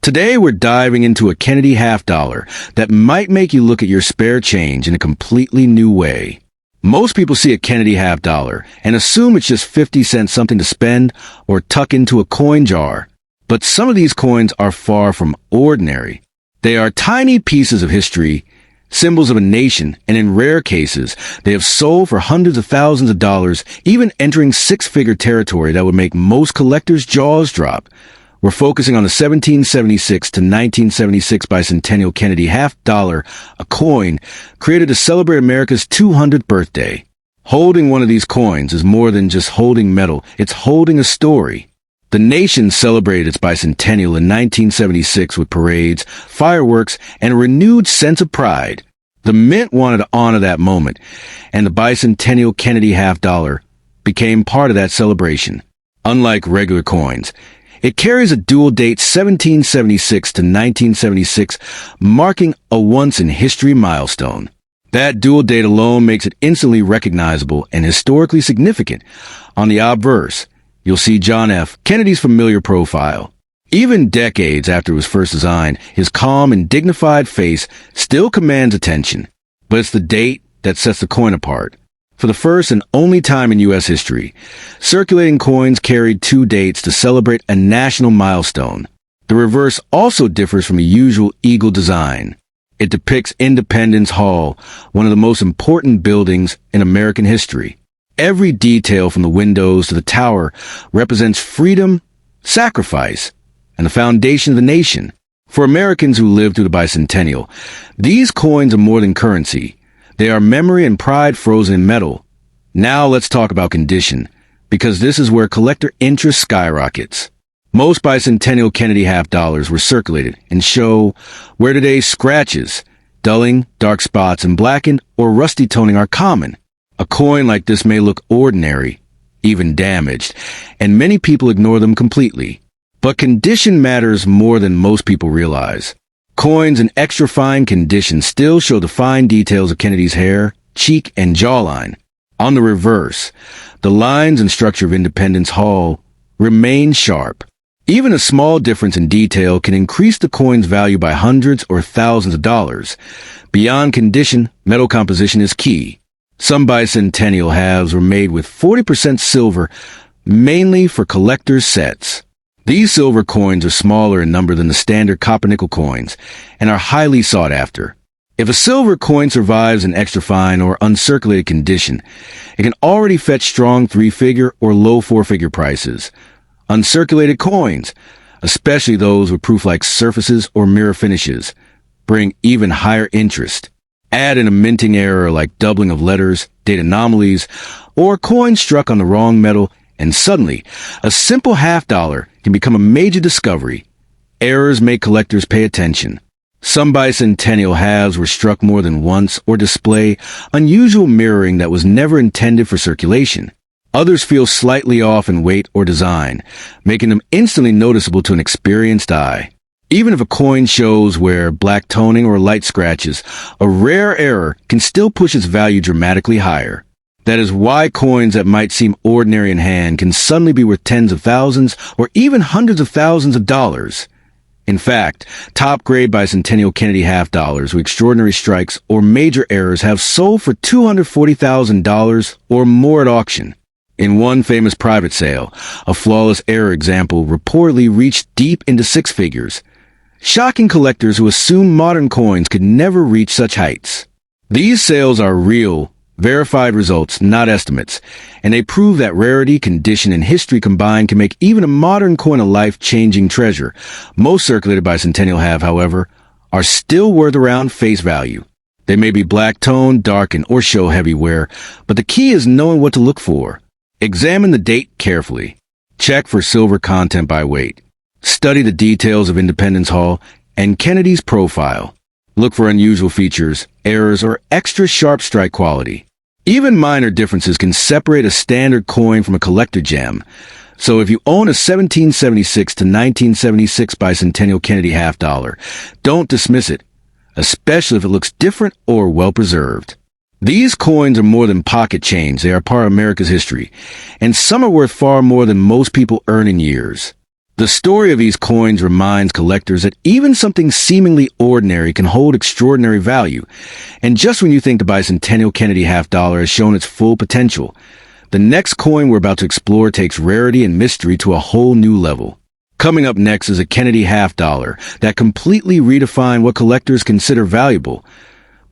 Today we're diving into a Kennedy half dollar that might make you look at your spare change in a completely new way. Most people see a Kennedy half dollar and assume it's just 50 cents something to spend or tuck into a coin jar. But some of these coins are far from ordinary. They are tiny pieces of history, symbols of a nation, and in rare cases, they have sold for hundreds of thousands of dollars, even entering six-figure territory that would make most collectors' jaws drop. We're focusing on the 1776 to 1976 bicentennial Kennedy half dollar, a coin created to celebrate America's 200th birthday. Holding one of these coins is more than just holding metal, it's holding a story. The nation celebrated its bicentennial in 1976 with parades, fireworks, and a renewed sense of pride. The Mint wanted to honor that moment, and the bicentennial Kennedy half dollar became part of that celebration. Unlike regular coins, it carries a dual date 1776 to 1976, marking a once-in-history milestone. That dual date alone makes it instantly recognizable and historically significant. On the obverse, you'll see John F. Kennedy's familiar profile. Even decades after it was first designed, his calm and dignified face still commands attention. But it's the date that sets the coin apart. For the first and only time in U.S. history, circulating coins carried two dates to celebrate a national milestone. The reverse also differs from the usual eagle design. It depicts Independence Hall, one of the most important buildings in American history. Every detail from the windows to the tower represents freedom, sacrifice, and the foundation of the nation. For Americans who lived through the bicentennial, these coins are more than currency. They are memory and pride frozen in metal. Now let's talk about condition, because this is where collector interest skyrockets. Most bicentennial Kennedy half dollars were circulated and show where today's scratches, dulling, dark spots, and blackened or rusty toning are common. A coin like this may look ordinary, even damaged, and many people ignore them completely. But condition matters more than most people realize. Coins in extra fine condition still show the fine details of Kennedy's hair, cheek, and jawline. On the reverse, the lines and structure of Independence Hall remain sharp. Even a small difference in detail can increase the coin's value by hundreds or thousands of dollars. Beyond condition, metal composition is key. Some bicentennial halves were made with 40% silver, mainly for collector's sets. These silver coins are smaller in number than the standard copper-nickel coins and are highly sought after. If a silver coin survives in extra fine or uncirculated condition, it can already fetch strong three-figure or low four-figure prices. Uncirculated coins, especially those with proof-like surfaces or mirror finishes, bring even higher interest. Add in a minting error like doubling of letters, date anomalies, or coins struck on the wrong metal, and suddenly, a simple half dollar can become a major discovery. Errors make collectors pay attention. Some bicentennial halves were struck more than once or display unusual mirroring that was never intended for circulation. Others feel slightly off in weight or design, making them instantly noticeable to an experienced eye. Even if a coin shows where black toning or light scratches, a rare error can still push its value dramatically higher. That is why coins that might seem ordinary in hand can suddenly be worth tens of thousands or even hundreds of thousands of dollars. In fact, top-grade bicentennial Kennedy half dollars with extraordinary strikes or major errors have sold for $240,000 or more at auction. In one famous private sale, a flawless error example reportedly reached deep into six figures, shocking collectors who assumed modern coins could never reach such heights. These sales are real, verified results, not estimates, and they prove that rarity, condition, and history combined can make even a modern coin a life-changing treasure. Most circulated bicentennial have, however, are still worth around face value. They may be black-toned, darkened, or show heavy wear, but the key is knowing what to look for. Examine the date carefully. Check for silver content by weight. Study the details of Independence Hall and Kennedy's profile. Look for unusual features, errors, or extra sharp strike quality. Even minor differences can separate a standard coin from a collector gem. So if you own a 1776 to 1976 bicentennial Kennedy half dollar, don't dismiss it, especially if it looks different or well-preserved. These coins are more than pocket change. They are part of America's history, and some are worth far more than most people earn in years. The story of these coins reminds collectors that even something seemingly ordinary can hold extraordinary value. And just when you think the bicentennial Kennedy half dollar has shown its full potential, the next coin we're about to explore takes rarity and mystery to a whole new level. Coming up next is a Kennedy half dollar that completely redefined what collectors consider valuable,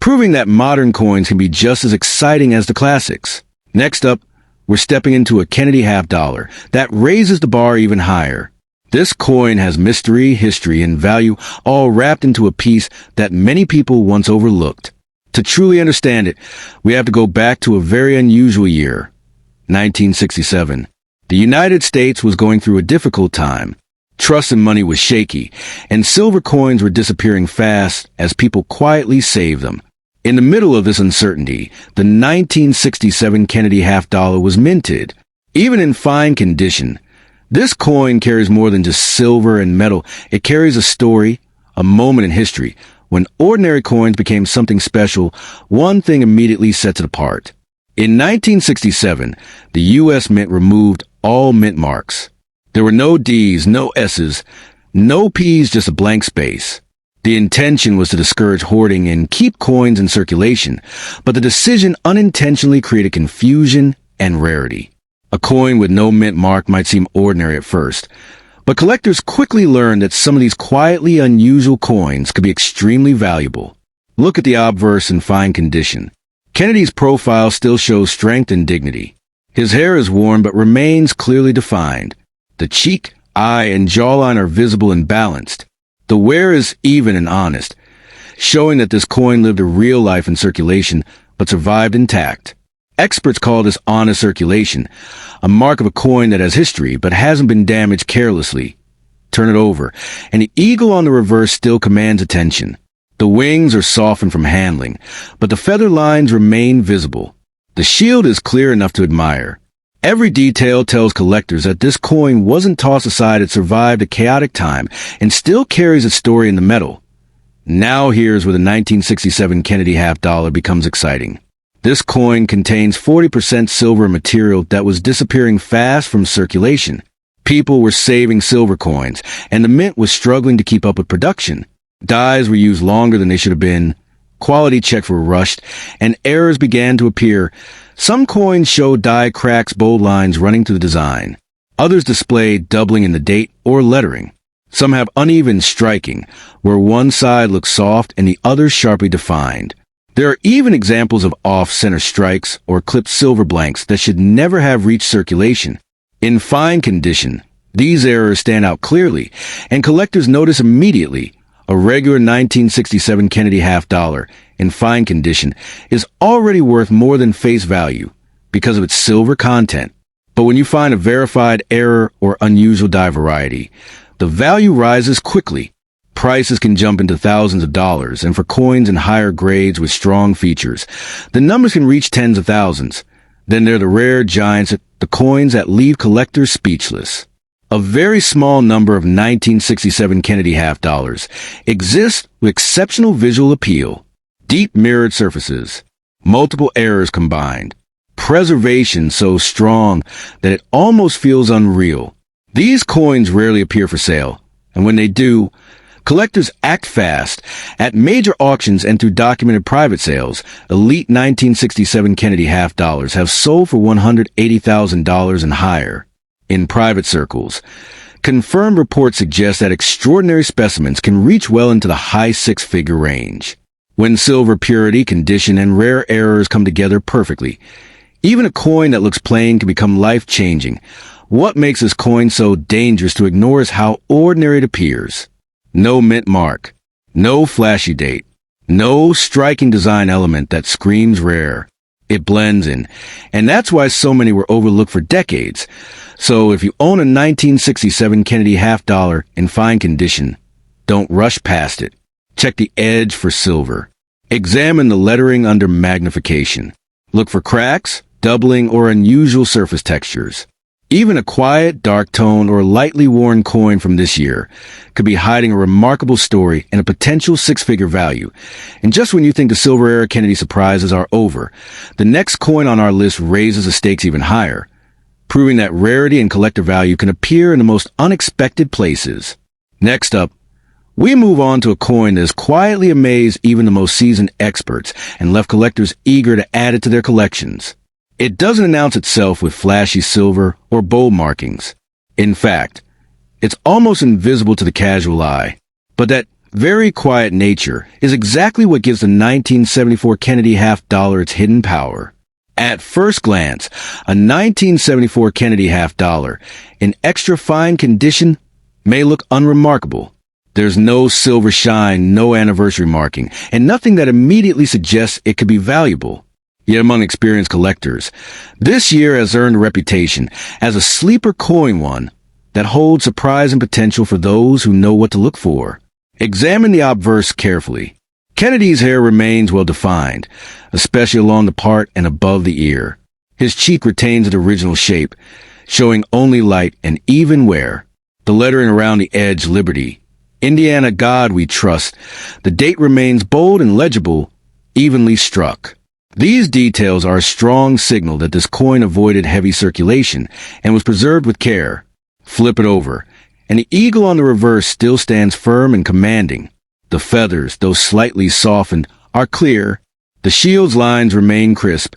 proving that modern coins can be just as exciting as the classics. Next up, we're stepping into a Kennedy half dollar that raises the bar even higher. This coin has mystery, history, and value all wrapped into a piece that many people once overlooked. To truly understand it, we have to go back to a very unusual year, 1967. The United States was going through a difficult time. Trust in money was shaky, and silver coins were disappearing fast as people quietly saved them. In the middle of this uncertainty, the 1967 Kennedy half dollar was minted. Even in fine condition, this coin carries more than just silver and metal. It carries a story, a moment in history. When ordinary coins became something special, one thing immediately sets it apart. In 1967, the U.S. Mint removed all mint marks. There were no D's, no S's, no P's, just a blank space. The intention was to discourage hoarding and keep coins in circulation, but the decision unintentionally created confusion and rarity. A coin with no mint mark might seem ordinary at first, but collectors quickly learned that some of these quietly unusual coins could be extremely valuable. Look at the obverse in fine condition. Kennedy's profile still shows strength and dignity. His hair is worn but remains clearly defined. The cheek, eye, and jawline are visible and balanced. The wear is even and honest, showing that this coin lived a real life in circulation but survived intact. Experts call this honest circulation, a mark of a coin that has history but hasn't been damaged carelessly. Turn it over, and the eagle on the reverse still commands attention. The wings are softened from handling, but the feather lines remain visible. The shield is clear enough to admire. Every detail tells collectors that this coin wasn't tossed aside. It survived a chaotic time and still carries its story in the metal. Now here's where the 1967 Kennedy half dollar becomes exciting. This coin contains 40% silver material that was disappearing fast from circulation. People were saving silver coins, and the mint was struggling to keep up with production. Dyes were used longer than they should have been. Quality checks were rushed, and errors began to appear. Some coins showed dye cracks, bold lines running through the design. Others displayed doubling in the date or lettering. Some have uneven striking, where one side looks soft and the other sharply defined. There are even examples of off-center strikes or clipped silver blanks that should never have reached circulation. In fine condition, these errors stand out clearly, and collectors notice immediately. A regular 1967 Kennedy half dollar, in fine condition, is already worth more than face value because of its silver content. But when you find a verified error or unusual die variety, the value rises quickly. Prices can jump into thousands of dollars, and for coins in higher grades with strong features, the numbers can reach tens of thousands. Then there are the rare giants, the coins that leave collectors speechless. A very small number of 1967 Kennedy half dollars exist with exceptional visual appeal. Deep mirrored surfaces, multiple errors combined, preservation so strong that it almost feels unreal. These coins rarely appear for sale, and when they do, collectors act fast. At major auctions and through documented private sales, elite 1967 Kennedy half dollars have sold for $180,000 and higher. In private circles, confirmed reports suggest that extraordinary specimens can reach well into the high six-figure range. When silver purity, condition, and rare errors come together perfectly, even a coin that looks plain can become life-changing. What makes this coin so dangerous to ignore is how ordinary it appears. No mint mark, no flashy date, no striking design element that screams rare. It blends in, and that's why so many were overlooked for decades. So if you own a 1967 Kennedy half dollar in fine condition, don't rush past it. Check the edge for silver. Examine the lettering under magnification. Look for cracks, doubling, or unusual surface textures. Even a quiet, dark tone or lightly worn coin from this year could be hiding a remarkable story and a potential six-figure value. And just when you think the silver era Kennedy surprises are over, the next coin on our list raises the stakes even higher. proving that rarity and collector value can appear in the most unexpected places. Next up, we move on to a coin that has quietly amazed even the most seasoned experts and left collectors eager to add it to their collections. It doesn't announce itself with flashy silver or bold markings. In fact, it's almost invisible to the casual eye. But that very quiet nature is exactly what gives the 1974 Kennedy half-dollar its hidden power. At first glance, a 1974 Kennedy half-dollar in extra fine condition may look unremarkable. There's no silver shine, no anniversary marking, and nothing that immediately suggests it could be valuable. Yet among experienced collectors, this year has earned a reputation as a sleeper coin one that holds surprise and potential for those who know what to look for. Examine the obverse carefully. Kennedy's hair remains well defined, especially along the part and above the ear. His cheek retains its original shape, showing only light and even wear. The lettering around the edge, Liberty. Indiana God we trust. The date remains bold and legible, evenly struck. These details are a strong signal that this coin avoided heavy circulation and was preserved with care. Flip it over, and the eagle on the reverse still stands firm and commanding. The feathers, though slightly softened, are clear. The shield's lines remain crisp,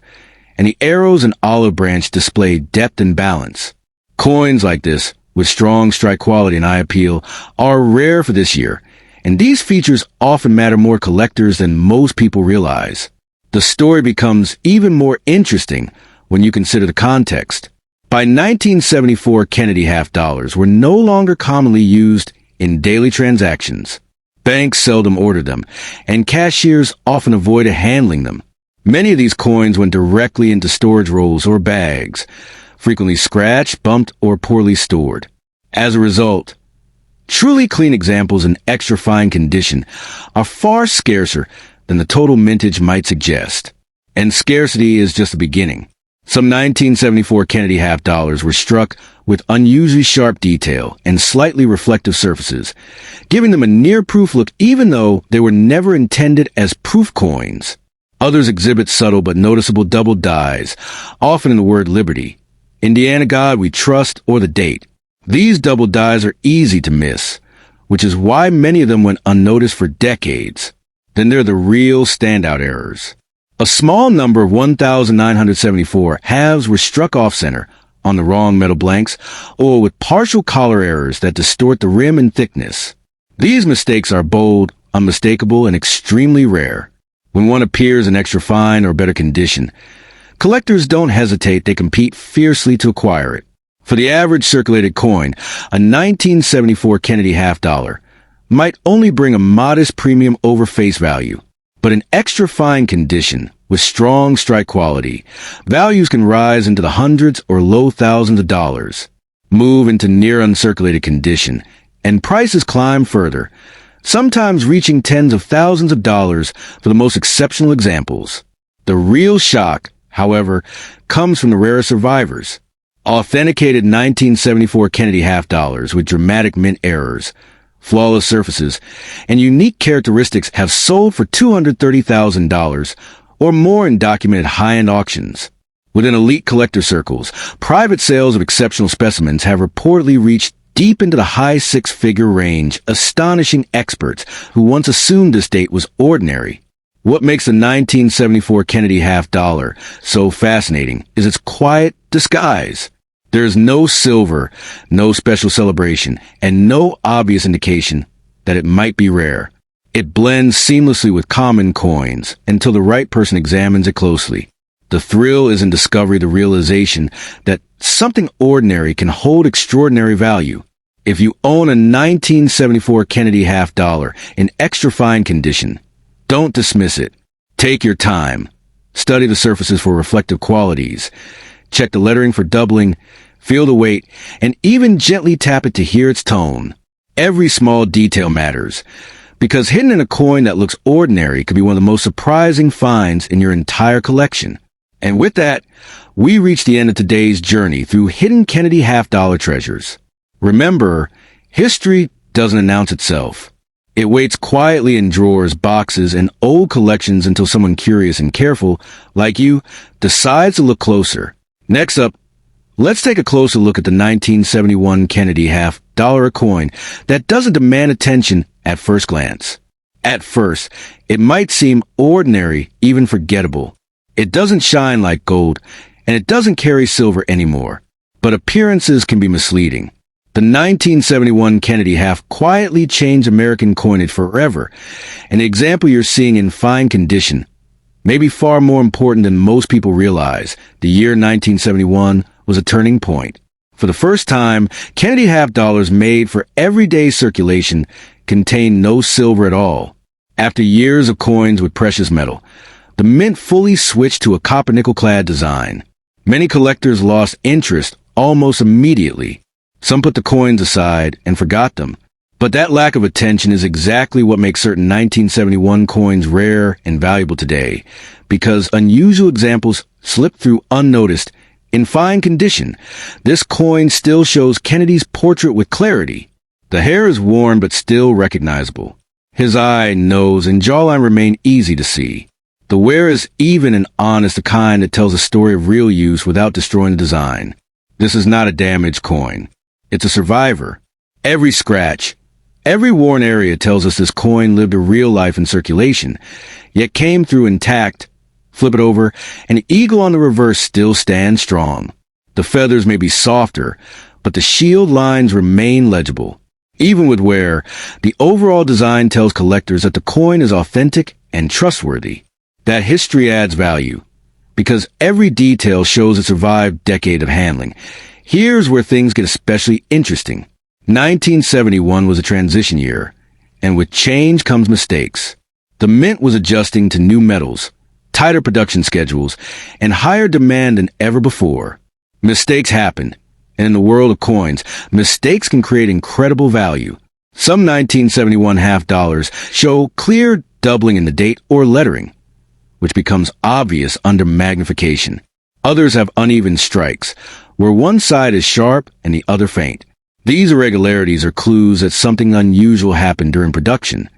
and the arrows and olive branch display depth and balance. Coins like this, with strong strike quality and eye appeal, are rare for this year, and these features often matter more to collectors than most people realize. The story becomes even more interesting when you consider the context. By 1974, Kennedy half-dollars were no longer commonly used in daily transactions. Banks seldom ordered them, and cashiers often avoided handling them. Many of these coins went directly into storage rolls or bags, frequently scratched, bumped, or poorly stored. As a result, truly clean examples in extra fine condition are far scarcer than the total mintage might suggest. And scarcity is just the beginning. Some 1974 Kennedy half-dollars were struck with unusually sharp detail and slightly reflective surfaces, giving them a near-proof look even though they were never intended as proof coins. Others exhibit subtle but noticeable double dyes, often in the word Liberty, Indiana God we trust, or the date. These double dyes are easy to miss, which is why many of them went unnoticed for decades. Then there are the real standout errors. A small number of 1,974 halves were struck off-center, on the wrong metal blanks, or with partial collar errors that distort the rim and thickness. These mistakes are bold, unmistakable, and extremely rare. When one appears in extra fine or better condition, collectors don't hesitate, they compete fiercely to acquire it. For the average circulated coin, a 1974 Kennedy half-dollar might only bring a modest premium over face value. But in extra fine condition, with strong strike quality, values can rise into the hundreds or low thousands of dollars, move into near uncirculated condition, and prices climb further, sometimes reaching tens of thousands of dollars for the most exceptional examples. The real shock, however, comes from the rare survivors. Authenticated 1974 Kennedy half-dollars with dramatic mint errors, flawless surfaces, and unique characteristics have sold for $230,000 or more in documented high-end auctions. Within elite collector circles, private sales of exceptional specimens have reportedly reached deep into the high six-figure range, astonishing experts who once assumed this date was ordinary. What makes the 1974 Kennedy half-dollar so fascinating is its quiet disguise. There is no silver, no special celebration, and no obvious indication that it might be rare. It blends seamlessly with common coins until the right person examines it closely. The thrill is in discovery, the realization that something ordinary can hold extraordinary value. If you own a 1974 Kennedy half-dollar in extra fine condition, don't dismiss it. Take your time. Study the surfaces for reflective qualities. Check the lettering for doubling, feel the weight, and even gently tap it to hear its tone. Every small detail matters, because hidden in a coin that looks ordinary could be one of the most surprising finds in your entire collection. And with that, we reach the end of today's journey through hidden Kennedy half-dollar treasures. Remember, history doesn't announce itself. It waits quietly in drawers, boxes, and old collections until someone curious and careful, like you, decides to look closer. Next up, Let's take a closer look at the 1971 Kennedy half-dollar coin that doesn't demand attention at first glance. At first, it might seem ordinary, even forgettable. It doesn't shine like gold, and it doesn't carry silver anymore. But appearances can be misleading. The 1971 Kennedy half quietly changed American coinage forever, and the example you're seeing in fine condition may be far more important than most people realize. The year 1971 was a turning point. For the first time, Kennedy half-dollars made for everyday circulation contained no silver at all. After years of coins with precious metal, the mint fully switched to a copper-nickel-clad design. Many collectors lost interest almost immediately. Some put the coins aside and forgot them. But that lack of attention is exactly what makes certain 1971 coins rare and valuable today, because unusual examples slip through unnoticed. In fine condition, this coin still shows Kennedy's portrait with clarity. The hair is worn but still recognizable. His eye, nose, and jawline remain easy to see. The wear is even and honest, the kind that tells a story of real use without destroying the design. This is not a damaged coin. It's a survivor. Every scratch, every worn area tells us this coin lived a real life in circulation, yet came through intact. Flip it over, and the eagle on the reverse still stands strong. The feathers may be softer, but the shield lines remain legible. Even with wear, the overall design tells collectors that the coin is authentic and trustworthy. That history adds value, because every detail shows it survived a decade of handling. Here's where things get especially interesting. 1971 was a transition year, and with change comes mistakes. The mint was adjusting to new metals, tighter production schedules, and higher demand than ever before. Mistakes happen, and in the world of coins, mistakes can create incredible value. Some 1971 half-dollars show clear doubling in the date or lettering, which becomes obvious under magnification. Others have uneven strikes, where one side is sharp and the other faint. These irregularities are clues that something unusual happened during production.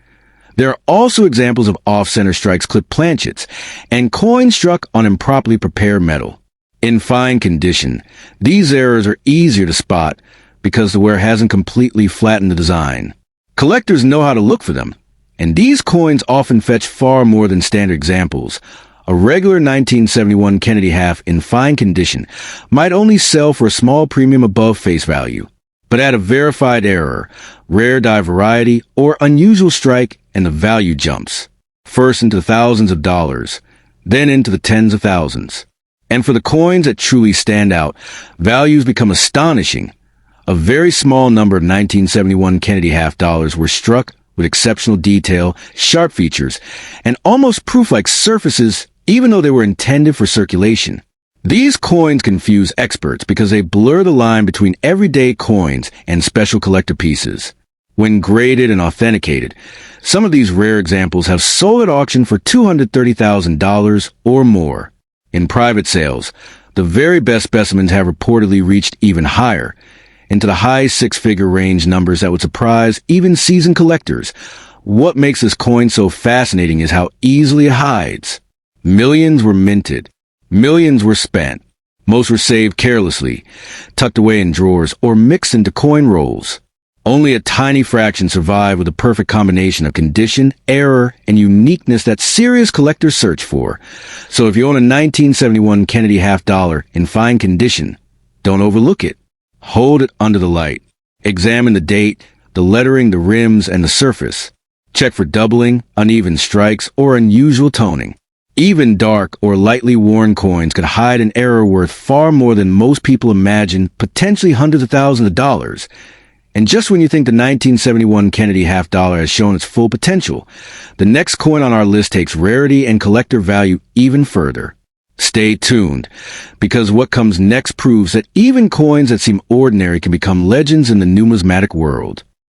There are also examples of off-center strikes, clipped planchets, and coins struck on improperly prepared metal. In fine condition, these errors are easier to spot because the wear hasn't completely flattened the design. Collectors know how to look for them, and these coins often fetch far more than standard examples. A regular 1971 Kennedy half in fine condition might only sell for a small premium above face value. But add a verified error, rare die variety, or unusual strike, and the value jumps. First into thousands of dollars, then into the tens of thousands. And for the coins that truly stand out, values become astonishing. A very small number of 1971 Kennedy half-dollars were struck with exceptional detail, sharp features, and almost proof-like surfaces, even though they were intended for circulation. These coins confuse experts because they blur the line between everyday coins and special collector pieces. When graded and authenticated, some of these rare examples have sold at auction for $230,000 or more. In private sales, the very best specimens have reportedly reached even higher, into the high six-figure range, numbers that would surprise even seasoned collectors. What makes this coin so fascinating is how easily it hides. Millions were minted. Millions were spent. Most were saved carelessly, tucked away in drawers, or mixed into coin rolls. Only a tiny fraction survive with a perfect combination of condition, error, and uniqueness that serious collectors search for. So if you own a 1971 Kennedy half-dollar in fine condition, don't overlook it. Hold it under the light. Examine the date, the lettering, the rims, and the surface. Check for doubling, uneven strikes, or unusual toning. Even dark or lightly worn coins could hide an error worth far more than most people imagine, potentially hundreds of thousands of dollars. And just when you think the 1971 Kennedy half-dollar has shown its full potential, the next coin on our list takes rarity and collector value even further. Stay tuned, because what comes next proves that even coins that seem ordinary can become legends in the numismatic world.